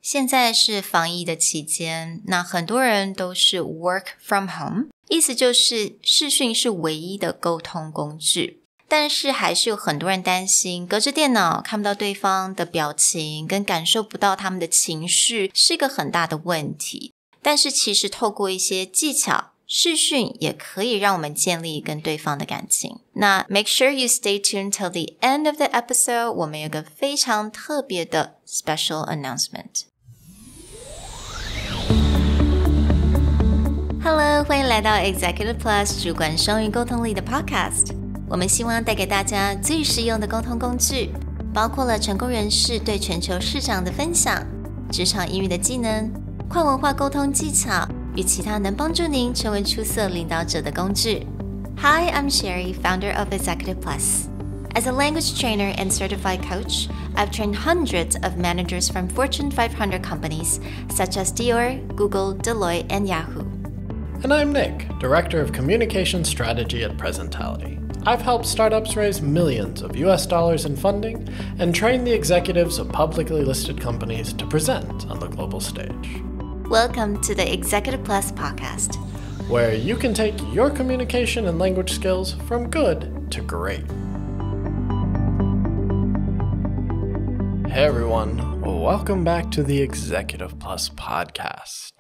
现在是防疫的期间，那很多人都是 work from home， 意思就是视讯是唯一的沟通工具。但是还是有很多人担心，隔着电脑看不到对方的表情，跟感受不到他们的情绪，是一个很大的问题。但是其实透过一些技巧，视讯也可以让我们建立跟对方的感情。那 make sure you stay tuned till the end of the episode， 我们有个非常特别的 special announcement。Hello， 欢迎来到 Executive Plus 主管双语沟通力的 podcast。我们希望带给大家最实用的沟通工具，包括了成功人士对全球市场的分享、职场英语的技能、跨文化沟通技巧与其他能帮助您成为出色领导者的工具。Hi, I'm Sherry, founder of Executive Plus. As a language trainer and certified coach, I've trained hundreds of managers from Fortune 500 companies such as Dior, Google, Deloitte, and Yahoo.And I'm Nick, Director of Communication Strategy at Presentality.I've helped startups raise millions of US dollars in funding and train the executives of publicly listed companies to present on the global stage. Welcome to the Executive Plus podcast, where you can take your communication and language skills from good to great. Hey everyone, welcome back to the Executive Plus podcast.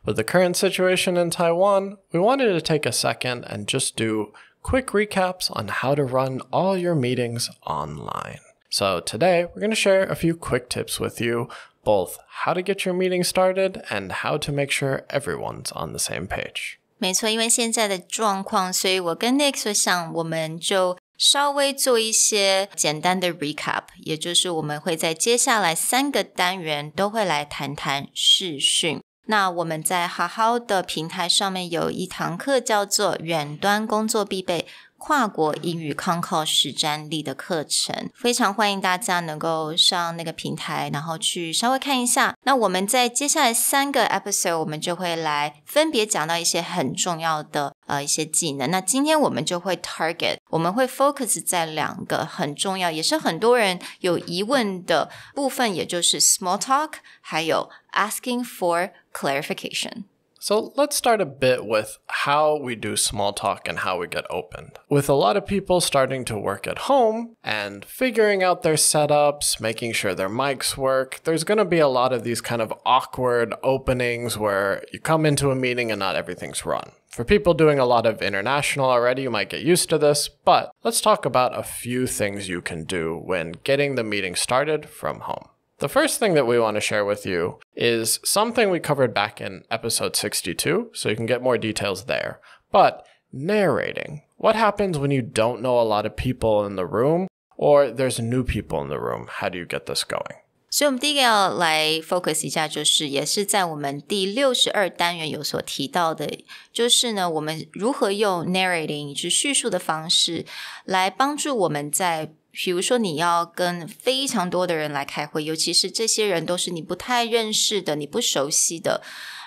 With the current situation in Taiwan, we wanted to take a second and just do quick recaps on how to run all your meetings online. So today, we're going to share a few quick tips with you, both how to get your meeting started and how to make sure everyone's on the same page. 没错，因为现在的状况，所以我跟 Nick 所想，我们就稍微做一些简单的 recap， 也就是我们会在接下来3个单元都会来谈谈视讯。那我们在好好的平台上面有一堂课叫做远端工作必备跨国英语 con-call 实战力的课程，非常欢迎大家能够上那个平台，然后去稍微看一下。那我们在接下来3个 episode 我们就会来分别讲到一些很重要的一些技能。那今天我们就会 target， 我们会 focus 在2个很重要也是很多人有疑问的部分，也就是 small talk 还有 asking for clarification.So let's start a bit with how we do small talk and how we get opened. With a lot of people starting to work at home and figuring out their setups, making sure their mics work, there's going to be a lot of these kind of awkward openings where you come into a meeting and not everything's run. For people doing a lot of international already, you might get used to this, but let's talk about a few things you can do when getting the meeting started from home.The first thing that we want to share with you is something we covered back in episode 62, so you can get more details there. But narrating. What happens when you don't know a lot of people in the room, or there's new people in the room? How do you get this going? 所以我们第一个要来 focus 一下，就是也是在我们第62单元有所提到的，就是呢，我们如何用 narrating 以及叙述的方式来帮助我们在比如说你要跟非常多的人来开会，尤其是这些人都是你不太认识的，你不熟悉的，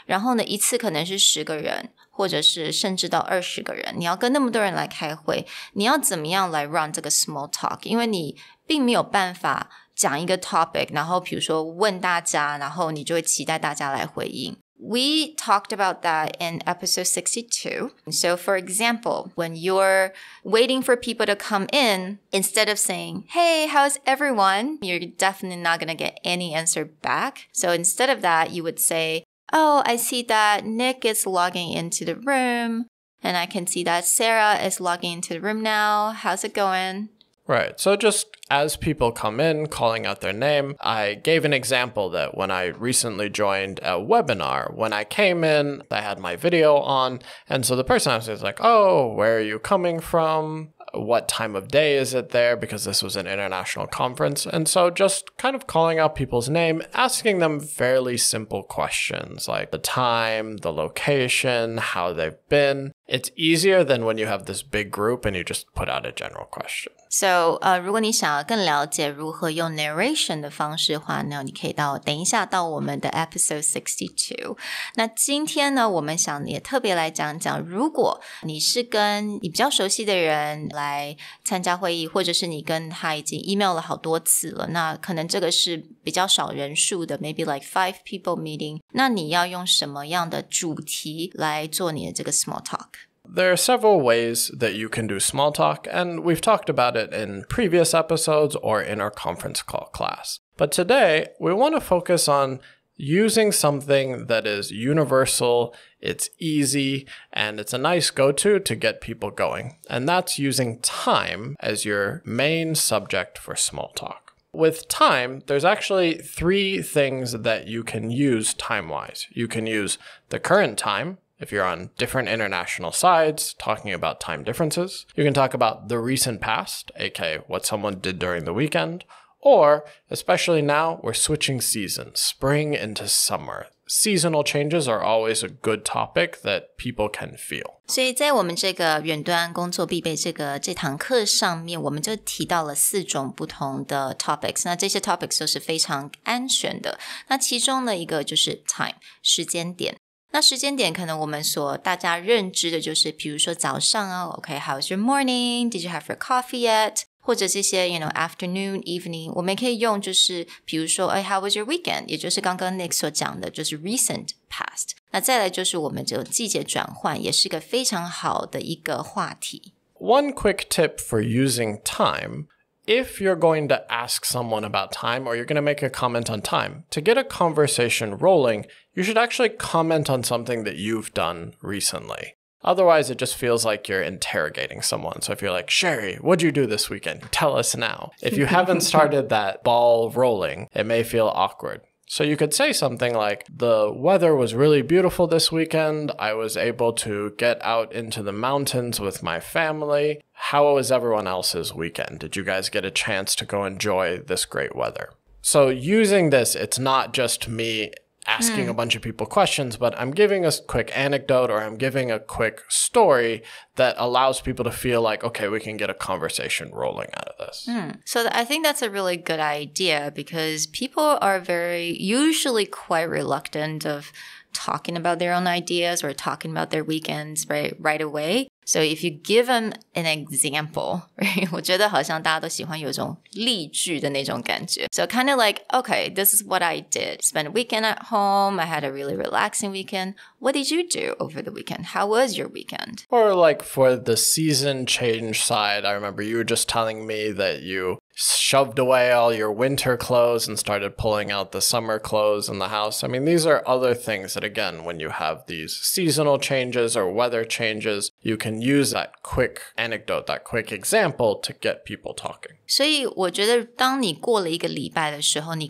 然后呢一次可能是10个人或者是甚至到20个人，你要跟那么多人来开会，你要怎么样来 run 这个 small talk， 因为你并没有办法讲一个 topic， 然后比如说问大家，然后你就会期待大家来回应。We talked about that in episode 62. So for example, when you're waiting for people to come in, instead of saying, hey, how's everyone? You're definitely not going to get any answer back. So instead of that, you would say, oh, I see that Nick is logging into the room, and I can see that Sarah is logging into the room now. How's it going?Right. So just as people come in, calling out their name, I gave an example that when I recently joined a webinar, when I came in, I had my video on. And so the person I was like, oh, where are you coming from? What time of day is it there? Because this was an international conference. And so just kind of calling out people's name, asking them fairly simple questions like the time, the location, how they've been. It's easier than when you have this big group and you just put out a general question. So, 如果你想要更了解如何用 narration 的方式的话呢，你可以等一下到我们的 episode 62。那今天呢，我们想也特别来讲讲，如果你是跟你比较熟悉的人来参加会议，或者是你跟他已经 email 了好多次了，那可能这个是比较少人数的 maybe like 5 people meeting， 那你要用什么样的主题来做你的这个 small talk？There are several ways that you can do small talk, and we've talked about it in previous episodes or in our conference call class. But today, we want to focus on using something that is universal, it's easy, and it's a nice go-to to get people going. And that's using time as your main subject for small talk. With time, there's actually 3 things that you can use time-wise. You can use the current time, if you're on different international sides, talking about time differences. You can talk about the recent past, aka what someone did during the weekend. Or, especially now, we're switching seasons, spring into summer. Seasonal changes are always a good topic that people can feel. 所以在我们这个远端工作必备这堂课上面，我们就提到了4种不同的 topics。那这些 topics 都是非常安全的。那其中的一个就是 time， 时间点。那时间点可能我们大家认知的就是比如说早上啊 OK, how's your morning? Did you have your coffee yet? 或者这些 afternoon, evening 我们也可以用就是比如说how was your weekend? 也就是刚刚 Nick 所讲的就是 recent past 那再来就是我们这种季节转换也是一个非常好的一个话题 One quick tip for using time If you're going to ask someone about time or you're going to make a comment on time, to get a conversation rolling, you should actually comment on something that you've done recently. Otherwise, it just feels like you're interrogating someone. So if you're like, Sherry, what'd you do this weekend? Tell us now. If you haven't started that ball rolling, it may feel awkward. So you could say something like, the weather was really beautiful this weekend. I was able to get out into the mountains with my family. How was everyone else's weekend? Did you guys get a chance to go enjoy this great weather? So using this, it's not just me asking a bunch of people questions, but I'm giving a quick anecdote or I'm giving a quick story that allows people to feel like, okay, we can get a conversation rolling out of this. So I think that's a really good idea because people are usually quite reluctant of talking about their own ideas or talking about their weekends right away. So if you give them an example, right? 我觉得好像大家都喜欢有种例句的那种感觉. So kind of like, okay, this is what I did. Spent a weekend at home. I had a really relaxing weekend. What did you do over the weekend? How was your weekend? Or like for the season change side, I remember you were just telling me that you shoved away all your winter clothes and started pulling out the summer clothes in the house. I mean, these are other things that, again, when you have these seasonal changes or weather changes, you can use that quick anecdote, that quick example to get people talking. 所以我觉得当你过了一个礼拜的时候，你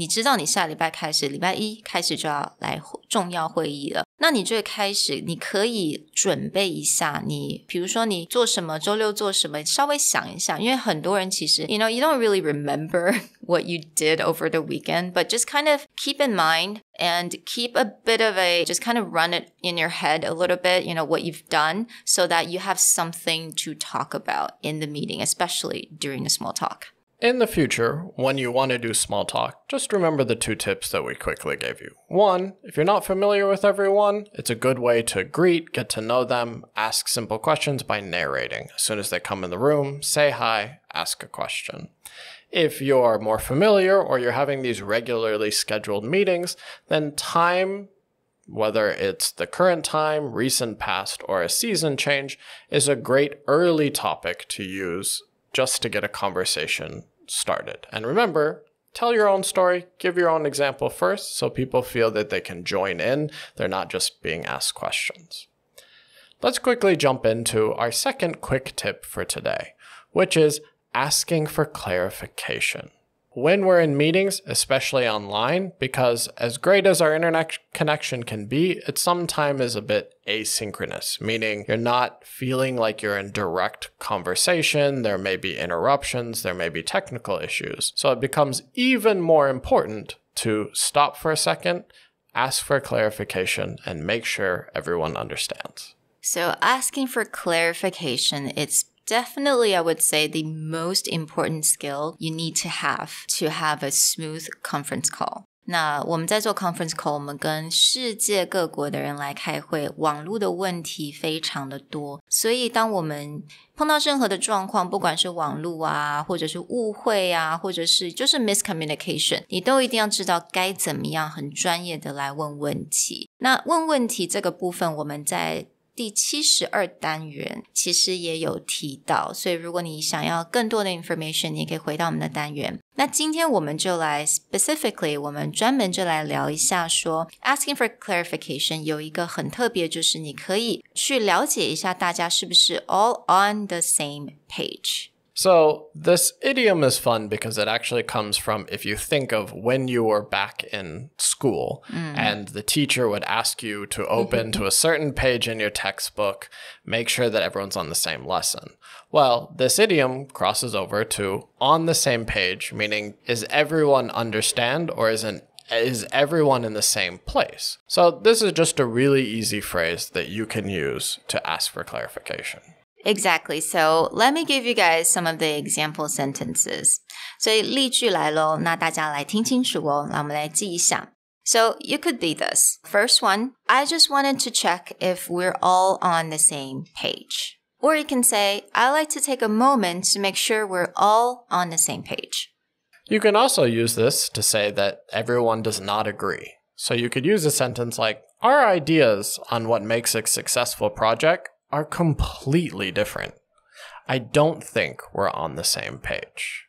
知道你下礼拜开始，礼拜一开始就要来重要会议了。那你就会开始，你可以准备一下你，比如说你做什么，周六做什么，稍微想一下，因为很多人其实 you don't really remember what you did over the weekend, but just kind of keep in mind and keep a bit of just kind of run it in your head a little bit, what you've done so that you have something to talk about in the meeting, especially during the small talk. In the future, when you want to do small talk, just remember the 2 tips that we quickly gave you. 1, if you're not familiar with everyone, it's a good way to greet, get to know them, ask simple questions by narrating. As soon as they come in the room, say hi, ask a question. If you're more familiar or you're having these regularly scheduled meetings, then time, whether it's the current time, recent past, or a season change, is a great early topic to use just to get a conversation started. And remember, tell your own story, give your own example first so people feel that they can join in. They're not just being asked questions. Let's quickly jump into our second quick tip for today, which is asking for clarification. When we're in meetings, especially online, because as great as our internet connection can be, it sometimes is a bit asynchronous, meaning you're not feeling like you're in direct conversation, there may be interruptions, there may be technical issues. So it becomes even more important to stop for a second, ask for clarification, and make sure everyone understands. So asking for clarification, it's definitely, I would say, the most important skill you need to have a smooth conference call. 那我们在做 conference call， 我们跟世界各国的人来开会，网络的问题非常的多，所以当我们碰到任何的状况，不管是网络啊，或者是误会啊，或者是就是 miscommunication， 你都一定要知道该怎么样很专业的来问问题。那问问题这个部分，我们在第72单元其实也有提到，所以如果你想要更多的 information， 你也可以回到我们的单元。那今天我们就来 specifically， 我们专门就来聊一下说 asking for clarification 有一个很特别，就是你可以去了解一下大家是不是 all on the same page。So this idiom is fun because it actually comes from if you think of when you were back in school and the teacher would ask you to open to a certain page in your textbook, make sure that everyone's on the same lesson. Well, this idiom crosses over to on the same page, meaning is everyone understand or is everyone in the same place? So this is just a really easy phrase that you can use to ask for clarification.Exactly. So let me give you guys some of the example sentences. 所以例句来咯，那大家来听清楚哦，那我们来记一下。So you could be this. First one, I just wanted to check if we're all on the same page. Or you can say, I like to take a moment to make sure we're all on the same page. You can also use this to say that everyone does not agree. So you could use a sentence like, our ideas on what makes a successful project are completely different. I don't think we're on the same page.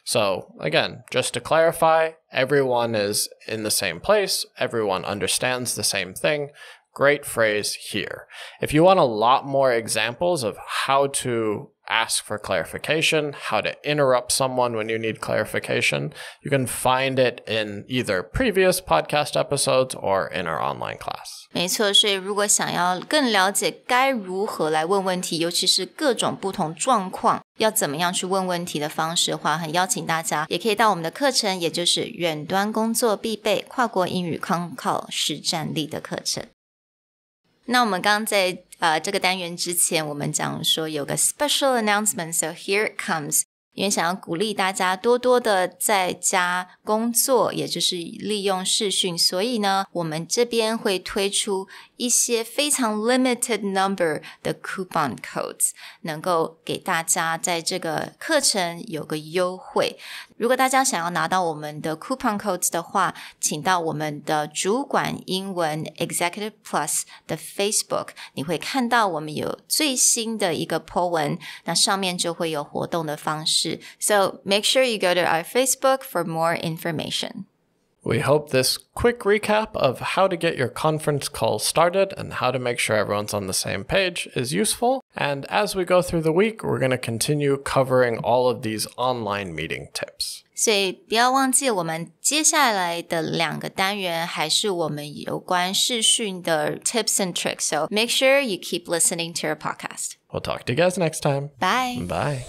So again, just to clarify, everyone is in the same place. Everyone understands the same thing. Great phrase here. If you want a lot more examples of how to ask for clarification, how to interrupt someone when you need clarification, you can find it in either previous podcast episodes or in our online class. 没错，所以如果想要更了解该如何来问问题，尤其是各种不同状况要怎么样去问问题的方式的话，很邀请大家也可以到我们的课程，也就是远端工作必备跨国英语 con-call 实战力的课程。那我们刚刚在这个单元之前，我们讲说有个 special announcement, so here it comes. 因为想要鼓励大家多多的在家工作，也就是利用视讯，所以呢，我们这边会推出一些非常 limited number 的 coupon codes， 能够给大家在这个课程有个优惠。如果大家想要拿到我们的 coupon codes 的话，请到我们的主管英文 Executive Plus 的 Facebook， 你会看到我们有最新的一个 po 文，那上面就会有活动的方式。So make sure you go to our Facebook for more information. We hope this quick recap of how to get your conference call started and how to make sure everyone's on the same page is useful. And as we go through the week, we're going to continue covering all of these online meeting tips. 所以不要忘记我们接下来的2个单元还是我们有关视讯的 tips and tricks. So make sure you keep listening to our podcast. We'll talk to you guys next time. Bye. Bye.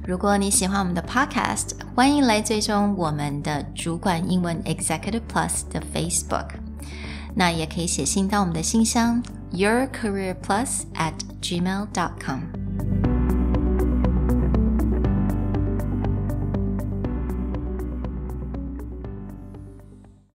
如果你喜欢我们的 podcast， 欢迎来追踪我们的主管英文 Executive Plus 的 Facebook。那也可以写信到我们的信箱 yourcareerplus@gmail.com。